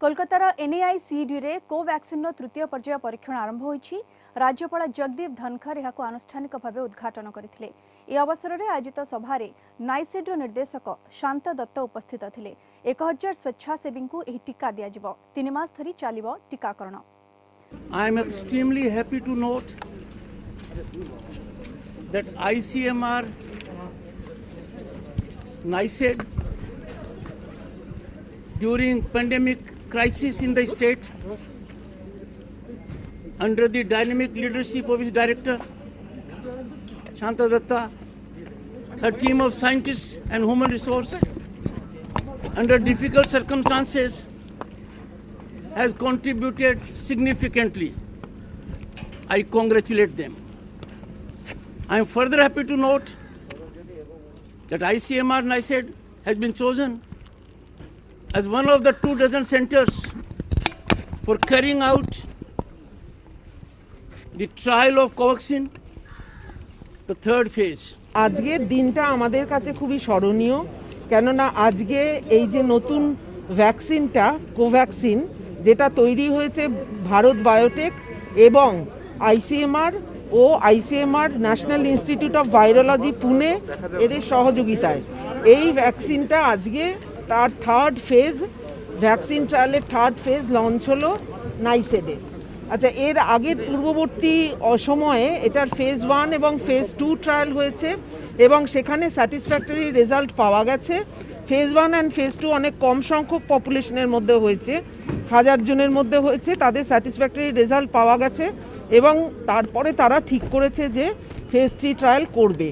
कोलकातार NAICD रे Covaxin तृतीय पर्याय परीक्षण आरंभ होईछि। राज्यपाल जगदीप धनखर यहाको आनुष्ठानिक भाव उद्घाटन करथिले। ए अवसर में आयोजित सभारे नाइसेड निर्देशक शांत दत्त उपस्थित थिले। 1000 स्वेच्छासेवी को एही टीका दियाजिबो। 3 मास धरी चलिबो टीकाकरण। I am extremely happy to note that ICMR NICED during pandemic crisis in the state under the dynamic leadership of its director Shanta Datta, her team of scientists and human resource under difficult circumstances has contributed significantly. I congratulate them. I am further happy to note that ICMR NICED has been chosen as one of the 24 centers for carrying out the trial of Covaxin, the third phase. আজকের দিনটা আমাদের কাছে খুবই স্মরণীয়, কেননা আজকে এই যে নতুন ভ্যাকসিনটা কোভ্যাক্সিন যেটা তৈরি হয়েছে ভারত বায়োটেক এবং ICMR ও ICMR National Institute of Virology Pune এদের সহযোগিতায় এই ভ্যাকসিনটা আজকে তার থার্ড ফেজ ভ্যাকসিন ট্রায়ালের থার্ড ফেজ লঞ্চ হলো নাইসেডে। আচ্ছা, এর আগের পূর্ববর্তী সময়ে এটার ফেজ 1 এবং ফেজ 2 ট্রায়াল হয়েছে এবং সেখানে স্যাটিসফ্যাক্টরি রেজাল্ট পাওয়া গেছে। ফেজ 1 অ্যান্ড ফেজ 2 অনেক কম সংখ্যক পপুলেশনের মধ্যে হয়েছে, 1000 জনের মধ্যে হয়েছে, তাদের স্যাটিসফ্যাক্টরি রেজাল্ট পাওয়া গেছে এবং তারপরে তারা ঠিক করেছে যে ফেজ 3 ট্রায়াল করবে।